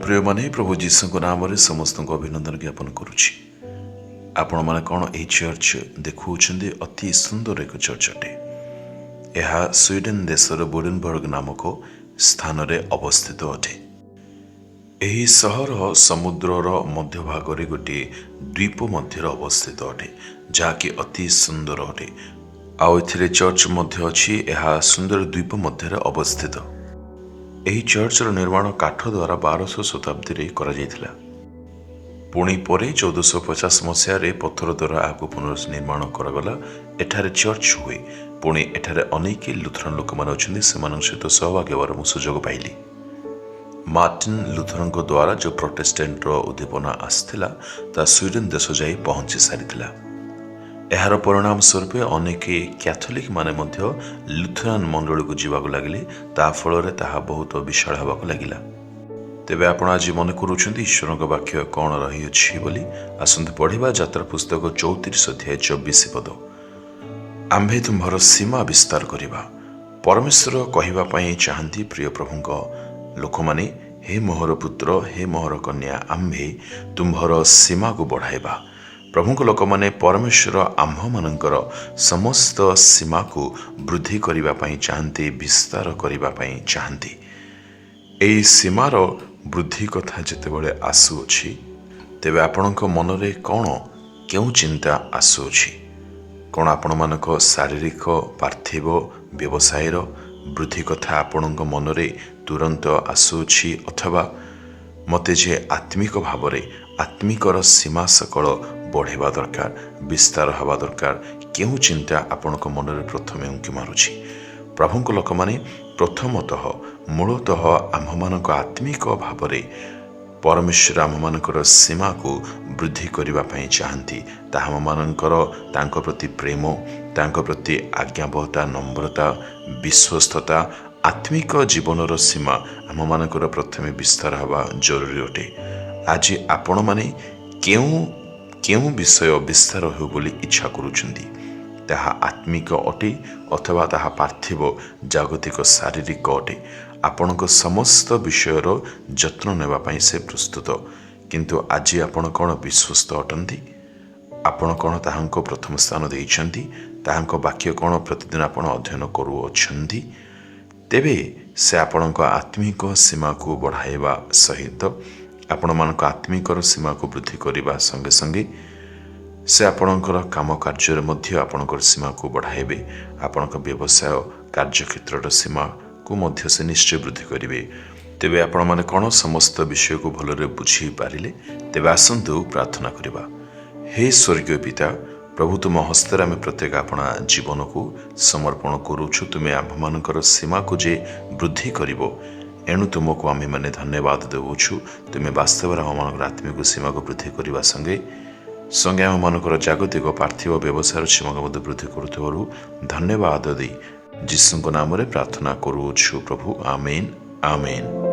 प्रिय माने प्रभु जीशु नाम समस्त अभिनंदन ज्ञापन करुच्ची। आपण मैंने कौन यह चर्च देखुं अति सुंदर एक चर्च अटे। यह स्वीडेन देशर बोडेनबर्ग नामक स्थान रे अवस्थित अटे। यही सहर समुद्रर मध्य भाग गोटे द्वीप मध्य अवस्थित अटे, जहाँकि अति सुंदर अटे। आउ चर्च मध्य अच्छी यह सुंदर द्वीप मध्य अवस्थित। यही चर्चर निर्माण काठ द्वारा 1200 शताब्दी रे करा जायथिला। पुणी परे 1450 मसीह पत्थर द्वारा आगु पुनर्निर्माण करागला। एठारे चर्च हुए। पुणी एठारे अनेक लुथरान लोक मैंने अच्छे से सहित सहभागी होवार मु सुजोग पाइली। मार्टिन लुथरन द्वारा जो प्रोटेस्टेंट उद्दीपना आसला ता स्वीडेन देश जाई पहुंची सारी। यार परिणाम स्वरूप अनेक कैथोलिक माने मध्य लुथरान मंडल को जीवाक लगिले। ता फल ताहा बहुत विशाल होगा लगिला। तेबे आपण आज मन करुछंती ईश्वर वाक्य कौन रही अछि बोली। आसंत पढ़िबा यात्रा पुस्तक 34 अध्याय 24 पद। आम्भे तुम्हार सीमा विस्तार करिबा। परमेश्वर कहिबा पई चाहंती प्रिय प्रभुंक लोक माने, हे मोहर पुत्र, हे मोहर कन्या, आम्भे तुम्हार सीमा को बढ़ाइबा। प्रभुंक लोक माने परमेश्वर आम्भ मानकर समस्त सीमा को वृद्धि करिबा पई चाहंती, विस्तार करिबा पई चाहंती। एई सीमार वृद्धि कथा जेतेबेले आसुअछि, तेबे आपणक मनरे कौन केउ चिंता आसुअछि? कौन आपण मानक शारीरिक पार्थिव व्यवसायर वृद्धि कथा आपणक मनरे तुरंत आसुअछि, अथवा मते जे आत्मिक भावरे आत्मिकर सीमा सकल बढ़ेबा दरकार, विस्तार हवा दरकार, केउ चिंता आपणक मनरे प्रथमे उंकी मारुछि? प्रभुंक लोक माने प्रथमतः मूलतः आम्भमानक आत्मिक भावरे परमेश्वर आम्भमानकर सीमा को वृद्धि करिबा पई चाहंती। ताहा आम्भमानकर तांको प्रति प्रेम, तांको प्रति आज्ञाबहता, नम्रता, विश्वस्तता, आत्मिक जीवनर सीमा आम्भमानकर प्रथमे विस्तार हवा जरूरी अटे। आज आपण माने केउ विषय विस्तार हो बोली इच्छा करुछंती? ताहा आत्मिक अटे अथवा ताहा पार्थिव जागतिक शारीरिक अटे। आपणक समस्त विषयर जत्न नेबा पई से प्रस्तुत। किंतु आज आपण कौन विश्वस्त अटंती? आपण कौन ताहांको प्रथम स्थान देइछंती? ताहांको वाक्य कौन प्रतिदिन आपण अध्ययन करूअछंती? तेबे से आपणक आत्मिक सीमा को बढ़ाइबा सहित आपण मानक आत्मिकर सीमा को वृद्धि करने संगे संगे से आपणकर काम कार्य मध्य आपणकर सीमा को बढ़ाइबे। आपणक व्यवसाय कार्यक्षेत्र सीमा को मध्य से निश्चय वृद्धि करेंगे। तेबे आपण माने कौन समस्त विषय को भलरे बुझी पारिले? तेबे आसंतु प्रार्थना करिबा। हे स्वर्गीय पिता, प्रभु तुम हस्तर आम प्रत्येक अपना जीवन को समर्पण करुछु। तुम्हें आम्भमानकर सीमा को जे वृद्धि करिवो, एणु तुमको आम मैंने धन्यवाद देवुछु। तुम्हें वास्तव आम आत्मिक सीमा को वृद्धि करने संगे संगे आम मानकर जागतिक पार्थिव व्यवसाय सीमा को वृद्धि करुथिबारु धन्यवाद दे जीसुଙ୍କ नाम रे प्रार्थना करुछु प्रभु। आमेन आमेन।